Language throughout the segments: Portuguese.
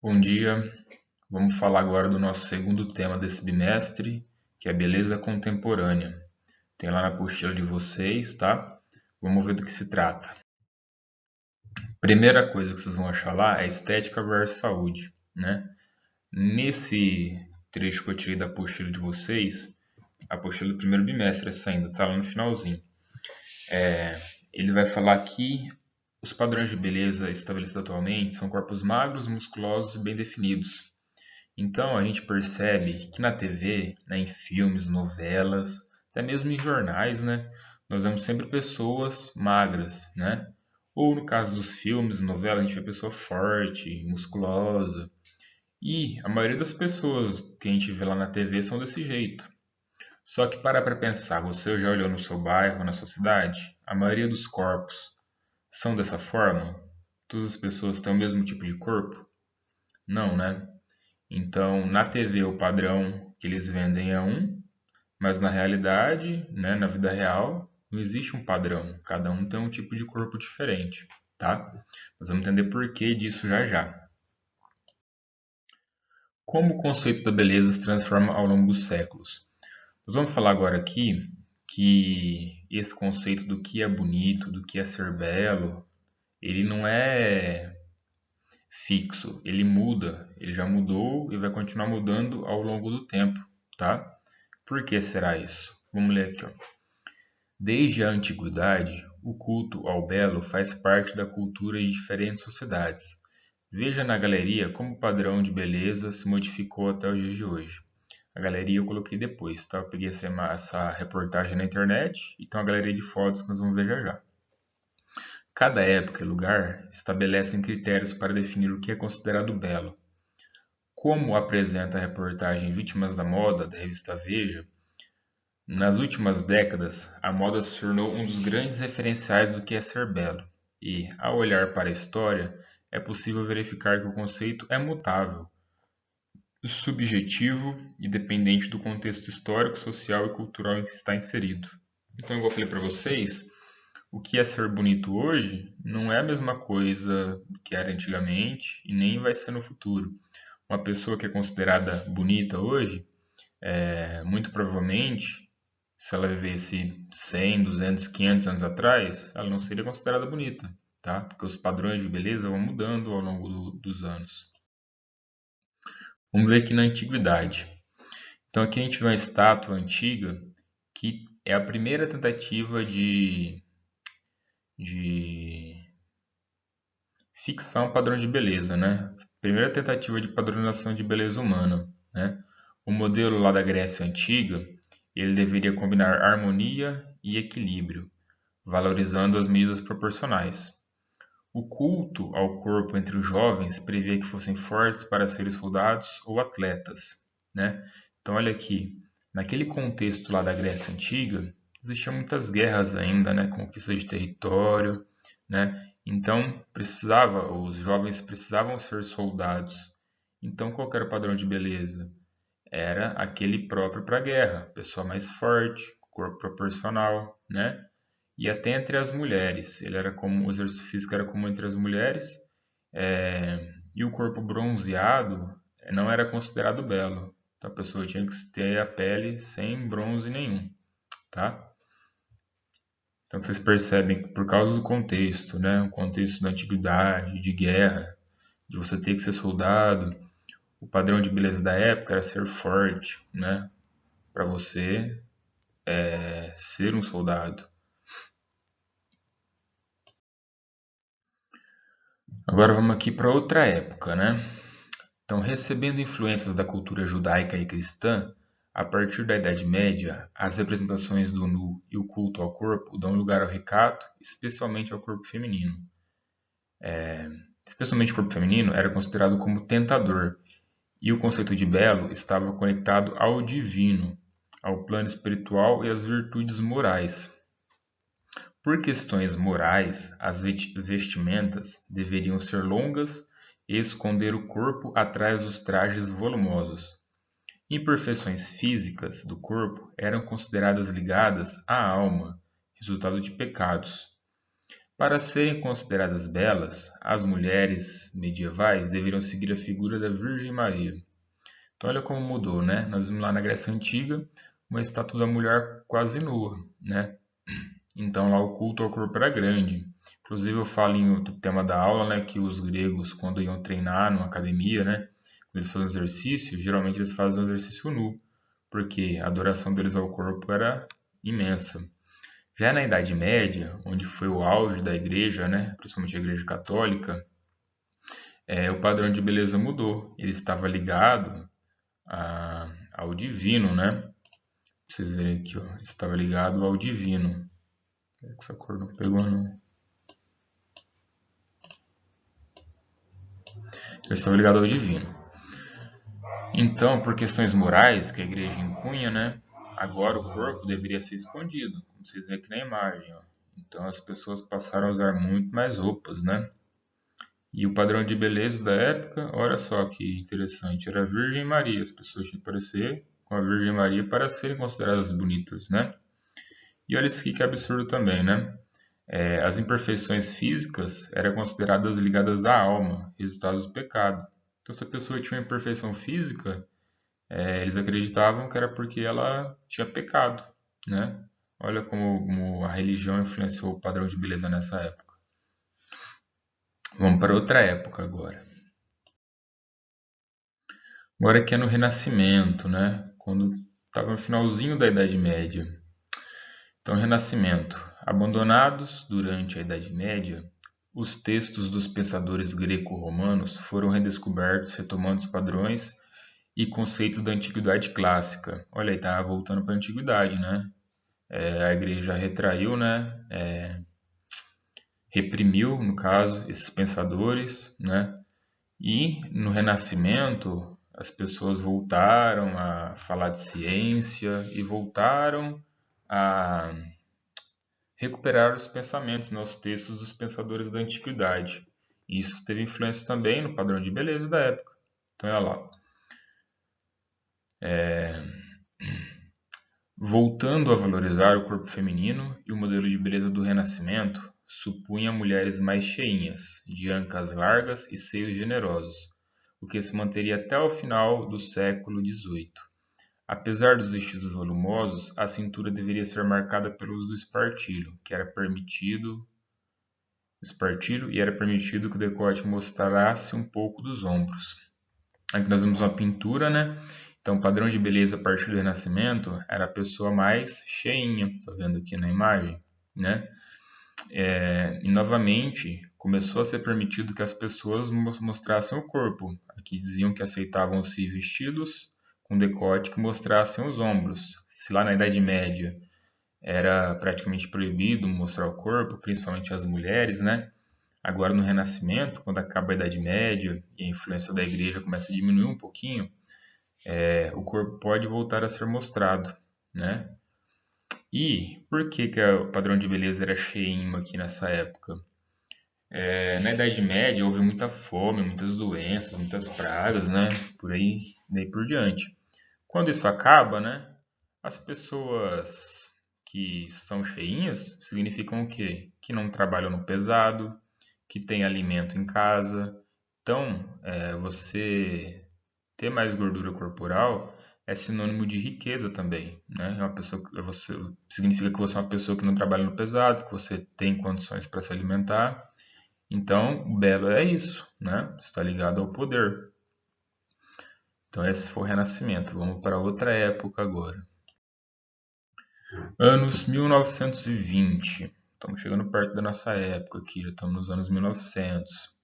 Bom dia, vamos falar agora do nosso segundo tema desse bimestre, que é beleza contemporânea. Tem lá na apostila de vocês, tá? Vamos ver do que se trata. Primeira coisa que vocês vão achar lá é estética versus saúde, né? Nesse trecho que eu tirei da apostila de vocês, a apostila do primeiro bimestre essa ainda, tá lá no finalzinho. Ele vai falar que os padrões de beleza estabelecidos atualmente são corpos magros, musculosos e bem definidos. Então a gente percebe que na TV, né, em filmes, novelas, até mesmo em jornais, né, nós vemos sempre pessoas magras, né? Ou no caso dos filmes, novelas, a gente vê pessoa forte, musculosa. E a maioria das pessoas que a gente vê lá na TV são desse jeito. Só que para pensar, você já olhou no seu bairro, na sua cidade? A maioria dos corpos são dessa forma? Todas as pessoas têm o mesmo tipo de corpo? Não, né? Então, na TV, o padrão que eles vendem é um, mas na realidade, né, na vida real, não existe um padrão. Cada um tem um tipo de corpo diferente, tá? Nós vamos entender por que disso já já. Como o conceito da beleza se transforma ao longo dos séculos? Nós vamos falar agora aqui que esse conceito do que é bonito, do que é ser belo, ele não é fixo, ele muda, ele já mudou e vai continuar mudando ao longo do tempo, tá? Por que será isso? Vamos ler aqui, ó. Desde a antiguidade, o culto ao belo faz parte da cultura de diferentes sociedades. Veja na galeria como o padrão de beleza se modificou até os dias de hoje. A galeria eu coloquei depois, tá? Eu peguei essa reportagem na internet e tem uma galeria de fotos que nós vamos ver já já. Cada época e lugar estabelecem critérios para definir o que é considerado belo. Como apresenta a reportagem Vítimas da Moda, da revista Veja, nas últimas décadas, a moda se tornou um dos grandes referenciais do que é ser belo, e, ao olhar para a história, é possível verificar que o conceito é mutável, subjetivo e dependente do contexto histórico, social e cultural em que está inserido. Então, igual eu falei para vocês, o que é ser bonito hoje não é a mesma coisa que era antigamente e nem vai ser no futuro. Uma pessoa que é considerada bonita hoje, muito provavelmente, se ela vivesse 100, 200, 500 anos atrás, ela não seria considerada bonita, tá? Porque os padrões de beleza vão mudando ao longo dos anos. Vamos ver aqui na antiguidade. Então aqui a gente vê uma estátua antiga que é a primeira tentativa de fixar um padrão de beleza, né? Primeira tentativa de padronização de beleza humana, né? O modelo lá da Grécia Antiga, ele deveria combinar harmonia e equilíbrio, valorizando as medidas proporcionais. O culto ao corpo entre os jovens previa que fossem fortes para serem soldados ou atletas, né? Então olha aqui, naquele contexto lá da Grécia Antiga, existiam muitas guerras ainda, né? Conquista de território, né? Então os jovens precisavam ser soldados. Então qual que era o padrão de beleza? Era aquele próprio para a guerra, pessoa mais forte, corpo proporcional, né? E até entre as mulheres. Ele era como o exercício físico era comum entre as mulheres, e o corpo bronzeado não era considerado belo. Então a pessoa tinha que ter a pele sem bronze nenhum, tá? Então vocês percebem que por causa do contexto, né, o contexto da antiguidade, de guerra, de você ter que ser soldado, o padrão de beleza da época era ser forte, né, para você ser um soldado. Agora vamos aqui para outra época, né? Então, recebendo influências da cultura judaica e cristã, a partir da Idade Média, as representações do nu e o culto ao corpo dão lugar ao recato, especialmente ao corpo feminino. Especialmente o corpo feminino era considerado como tentador, e o conceito de belo estava conectado ao divino, ao plano espiritual e às virtudes morais. Por questões morais, as vestimentas deveriam ser longas e esconder o corpo atrás dos trajes volumosos. Imperfeições físicas do corpo eram consideradas ligadas à alma, resultado de pecados. Para serem consideradas belas, as mulheres medievais deveriam seguir a figura da Virgem Maria. Então olha como mudou, né? Nós vimos lá na Grécia Antiga uma estátua da mulher quase nua, né? Então lá o culto ao corpo era grande. Inclusive eu falo em outro tema da aula, né, que os gregos quando iam treinar numa academia, né, quando eles faziam exercício, geralmente eles faziam exercício nu, porque a adoração deles ao corpo era imensa. Já na Idade Média, onde foi o auge da igreja, né, principalmente a igreja católica, o padrão de beleza mudou. Ele estava ligado ao divino, né? Pra vocês verem aqui, ó, estava ligado ao divino. Essa cor não pegou, não. Ele estava ligado ao divino. Então, por questões morais que a igreja impunha, né? Agora o corpo deveria ser escondido, como vocês veem aqui na imagem, ó. Então as pessoas passaram a usar muito mais roupas, né? E o padrão de beleza da época, olha só que interessante, era a Virgem Maria. As pessoas tinham que parecer com a Virgem Maria para serem consideradas bonitas, né? E olha isso aqui que absurdo também, né? As imperfeições físicas eram consideradas ligadas à alma, resultados do pecado. Então, se a pessoa tinha uma imperfeição física, eles acreditavam que era porque ela tinha pecado, né? Olha como a religião influenciou o padrão de beleza nessa época. Vamos para outra época agora. Agora que é no Renascimento, né? Quando estava no finalzinho da Idade Média. Então, Renascimento. Abandonados durante a Idade Média, os textos dos pensadores greco-romanos foram redescobertos, retomando os padrões e conceitos da Antiguidade Clássica. Olha aí, tá voltando para a Antiguidade, né? A igreja retraiu, né? Reprimiu, no caso, esses pensadores, né? E no Renascimento, as pessoas voltaram a falar de ciência e voltaram a recuperar os pensamentos, né, os textos dos pensadores da antiguidade. E isso teve influência também no padrão de beleza da época. Então, olha lá. Voltando a valorizar o corpo feminino e o modelo de beleza do Renascimento supunha mulheres mais cheinhas, de ancas largas e seios generosos, o que se manteria até o final do século XVIII. Apesar dos vestidos volumosos, a cintura deveria ser marcada pelo uso do espartilho, e era permitido que o decote mostrasse um pouco dos ombros. Aqui nós vemos uma pintura, né? Então, o padrão de beleza a partir do Renascimento era a pessoa mais cheinha, tá vendo aqui na imagem, né? E novamente começou a ser permitido que as pessoas mostrassem o corpo. Aqui diziam que aceitavam-se vestidos com decote que mostrassem os ombros. Se lá na Idade Média era praticamente proibido mostrar o corpo, principalmente as mulheres, né? Agora no Renascimento, quando acaba a Idade Média e a influência da igreja começa a diminuir um pouquinho, o corpo pode voltar a ser mostrado, né? E por que o padrão de beleza era cheinho aqui nessa época? Na Idade Média houve muita fome, muitas doenças, muitas pragas, né? Por aí, daí por diante. Quando isso acaba, né? As pessoas que são cheinhas significam o quê? Que não trabalham no pesado, que tem alimento em casa. Então, você ter mais gordura corporal é sinônimo de riqueza também, né? Significa que você é uma pessoa que não trabalha no pesado, que você tem condições para se alimentar. Então, o belo é isso, né? Está ligado ao poder. Então, esse foi o Renascimento. Vamos para outra época agora. Anos 1920. Estamos chegando perto da nossa época aqui, já estamos nos anos 1900.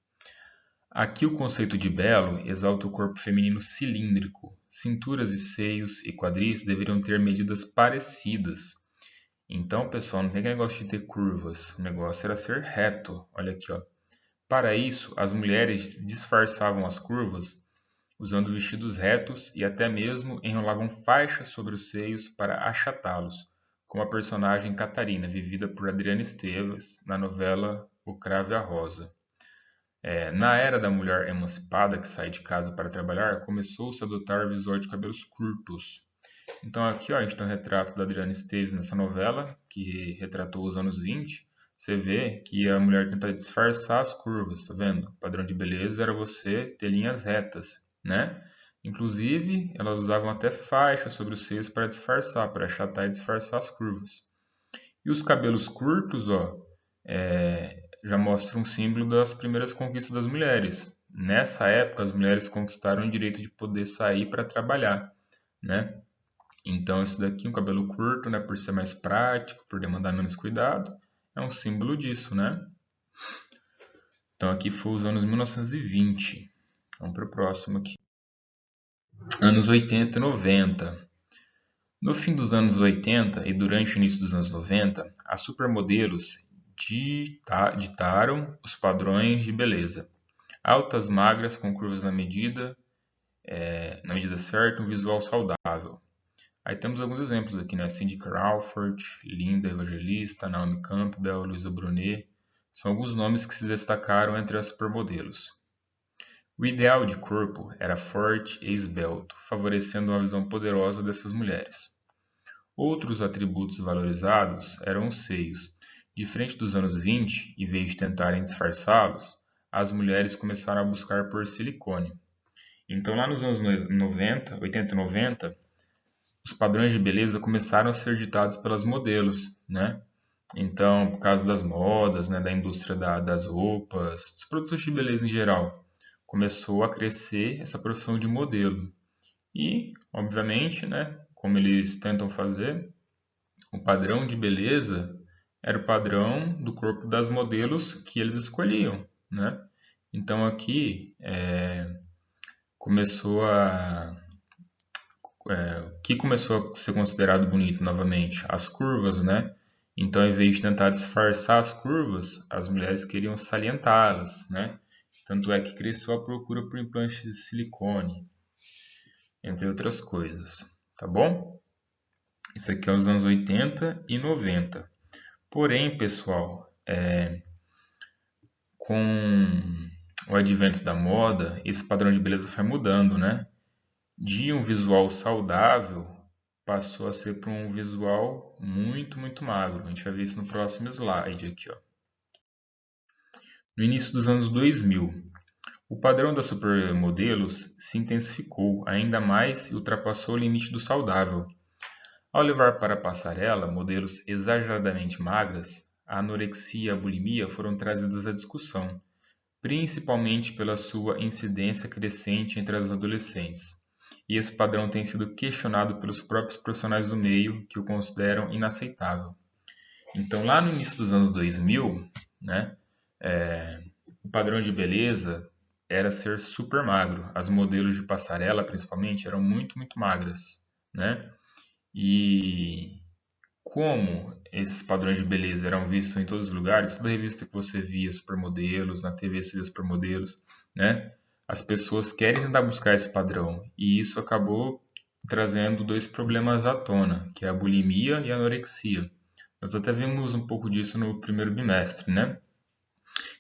Aqui o conceito de belo exalta o corpo feminino cilíndrico. Cinturas e seios e quadris deveriam ter medidas parecidas. Então, pessoal, não tem aquele negócio de ter curvas. O negócio era ser reto. Olha aqui, ó. Para isso, as mulheres disfarçavam as curvas usando vestidos retos e até mesmo enrolavam faixas sobre os seios para achatá-los, como a personagem Catarina, vivida por Adriana Esteves na novela O Cravo e a Rosa. Na era da mulher emancipada que sai de casa para trabalhar, começou-se a adotar o visual de cabelos curtos. Então aqui ó, a gente tem um retrato da Adriana Esteves nessa novela, que retratou os anos 20. você vê que a mulher tenta disfarçar as curvas, tá vendo? O padrão de beleza era você ter linhas retas, né? Inclusive, elas usavam até faixas sobre os seios para disfarçar, para achatar e disfarçar as curvas. E os cabelos curtos, ó, já mostram um símbolo das primeiras conquistas das mulheres. Nessa época, as mulheres conquistaram o direito de poder sair para trabalhar, né? Então, isso daqui, um cabelo curto, né, por ser mais prático, por demandar menos cuidado, é um símbolo disso, né? Então, aqui foi os anos 1920. Vamos para o próximo aqui. Anos 80 e 90. No fim dos anos 80 e durante o início dos anos 90, as supermodelos ditaram os padrões de beleza. Altas, magras, com curvas na medida certa, um visual saudável. Aí temos alguns exemplos aqui, né? Cindy Crawford, Linda Evangelista, Naomi Campbell, Luisa Brunet. São alguns nomes que se destacaram entre as supermodelos. O ideal de corpo era forte e esbelto, favorecendo uma visão poderosa dessas mulheres. Outros atributos valorizados eram os seios. Diferente dos anos 20, em vez de tentarem disfarçá-los, as mulheres começaram a buscar por silicone. Então, lá nos anos 90, 80 e 90, os padrões de beleza começaram a ser ditados pelas modelos, né? Então, por causa das modas, né, da indústria das roupas, dos produtos de beleza em geral, começou a crescer essa profissão de modelo. E, obviamente, né, como eles tentam fazer, o padrão de beleza era o padrão do corpo das modelos que eles escolhiam, né? Então aqui começou a o que começou a ser considerado bonito novamente? As curvas, né? Então, ao invés de tentar disfarçar as curvas, as mulheres queriam salientá-las, né? Tanto é que cresceu a procura por implantes de silicone, entre outras coisas, tá bom? Isso aqui é os anos 80 e 90. Porém, pessoal, com o advento da moda, esse padrão de beleza foi mudando, né? De um visual saudável, passou a ser para um visual muito, muito magro. A gente vai ver isso no próximo slide aqui, ó. No início dos anos 2000, o padrão das supermodelos se intensificou ainda mais e ultrapassou o limite do saudável. Ao levar para a passarela modelos exageradamente magras, a anorexia e a bulimia foram trazidas à discussão, principalmente pela sua incidência crescente entre as adolescentes. E esse padrão tem sido questionado pelos próprios profissionais do meio, que o consideram inaceitável. Então, lá no início dos anos 2000, né, o padrão de beleza era ser super magro. As modelos de passarela, principalmente, eram muito, muito magras, né? E como esses padrões de beleza eram vistos em todos os lugares, toda revista que você via supermodelos, na TV você via supermodelos, né? As pessoas querem tentar buscar esse padrão e isso acabou trazendo dois problemas à tona, que é a bulimia e a anorexia. Nós até vimos um pouco disso no primeiro bimestre, né?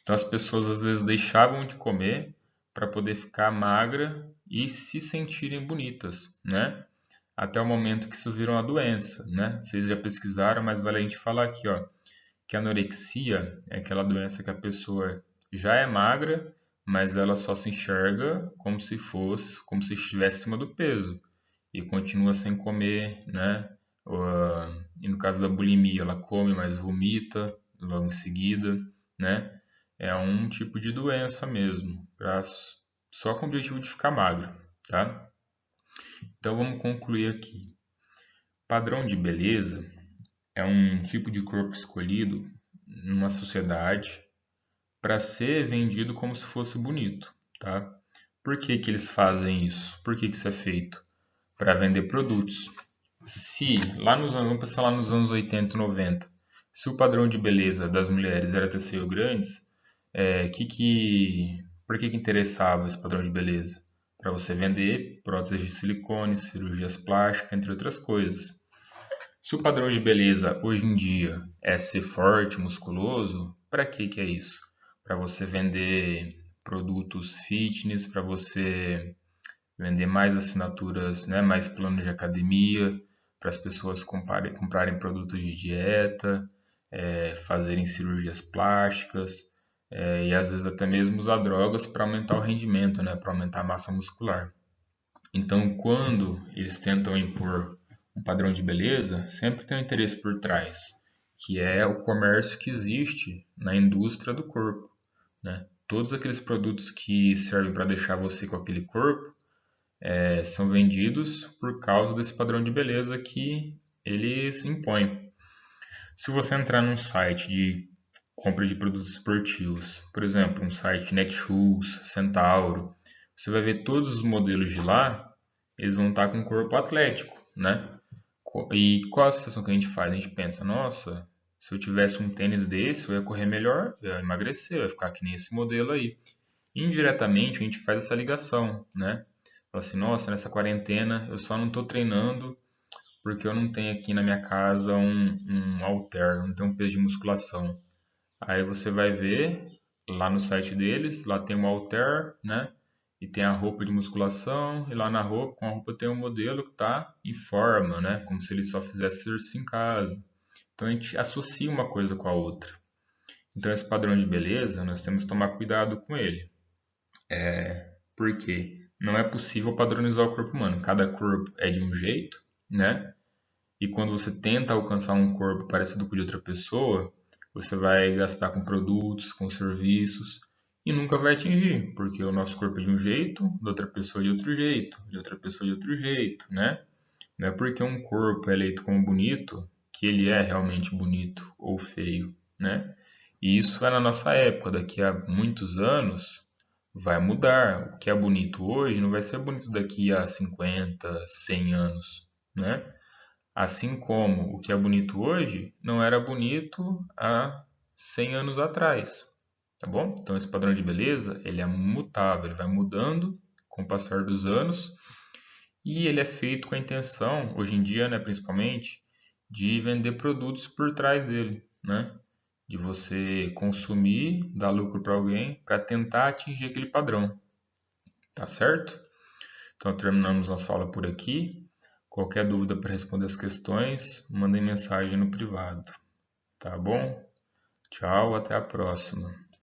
Então as pessoas às vezes deixavam de comer para poder ficar magra e se sentirem bonitas, né? Até o momento que isso virou uma doença, né? Vocês já pesquisaram, mas vale a gente falar aqui, ó, que a anorexia é aquela doença que a pessoa já é magra, mas ela só se enxerga como se estivesse acima do peso e continua sem comer, né? E no caso da bulimia, ela come, mas vomita logo em seguida, né? É um tipo de doença mesmo, só com o objetivo de ficar magro, tá? Então vamos concluir aqui. Padrão de beleza é um tipo de corpo escolhido numa sociedade para ser vendido como se fosse bonito, tá? Por que que eles fazem isso? Por que que isso é feito? Para vender produtos. Se lá nos anos, vamos pensar lá nos anos 80 e 90, se o padrão de beleza das mulheres era ter seios grandes, por que que interessava esse padrão de beleza? Para você vender próteses de silicone, cirurgias plásticas, entre outras coisas. Se o padrão de beleza hoje em dia é ser forte, musculoso, para que que é isso? Para você vender produtos fitness, para você vender mais assinaturas, né, mais planos de academia, para as pessoas comprarem produtos de dieta, fazerem cirurgias plásticas, e às vezes até mesmo usar drogas para aumentar o rendimento, né, para aumentar a massa muscular. Então, quando eles tentam impor um padrão de beleza, sempre tem um interesse por trás, que é o comércio que existe na indústria do corpo, né? Todos aqueles produtos que servem para deixar você com aquele corpo são vendidos por causa desse padrão de beleza que eles impõem. Se você entrar num site de compra de produtos esportivos, por exemplo, um site de Netshoes, Centauro, você vai ver todos os modelos de lá, eles vão estar com um corpo atlético, né? E qual a sensação que a gente faz? A gente pensa, nossa, se eu tivesse um tênis desse, eu ia correr melhor, eu ia emagrecer, eu ia ficar que nem esse modelo aí. Indiretamente, a gente faz essa ligação, né? Fala assim, nossa, nessa quarentena eu só não estou treinando porque eu não tenho aqui na minha casa um halter, não tenho um peso de musculação. Aí você vai ver lá no site deles, lá tem um halter, né? E tem a roupa de musculação, e lá na roupa, com a roupa tem um modelo que está em forma, né? Como se ele só fizesse exercício em casa. Então a gente associa uma coisa com a outra. Então esse padrão de beleza, nós temos que tomar cuidado com ele. Por quê? Não é possível padronizar o corpo humano. Cada corpo é de um jeito, né? E quando você tenta alcançar um corpo parecido com o de outra pessoa, você vai gastar com produtos, com serviços e nunca vai atingir, porque o nosso corpo é de um jeito, da outra pessoa de outro jeito, de outra pessoa de outro jeito, né? Não é porque um corpo é eleito como bonito que ele é realmente bonito ou feio, né? E isso é na nossa época, daqui a muitos anos vai mudar. O que é bonito hoje não vai ser bonito daqui a 50, 100 anos, né? Assim como o que é bonito hoje não era bonito há 100 anos atrás, tá bom? Então esse padrão de beleza, ele é mutável, ele vai mudando com o passar dos anos e ele é feito com a intenção, hoje em dia, né, principalmente, de vender produtos por trás dele, né? De você consumir, dar lucro para alguém para tentar atingir aquele padrão, tá certo? Então terminamos nossa aula por aqui. Qualquer dúvida para responder as questões, mandem mensagem no privado. Tá bom? Tchau, até a próxima.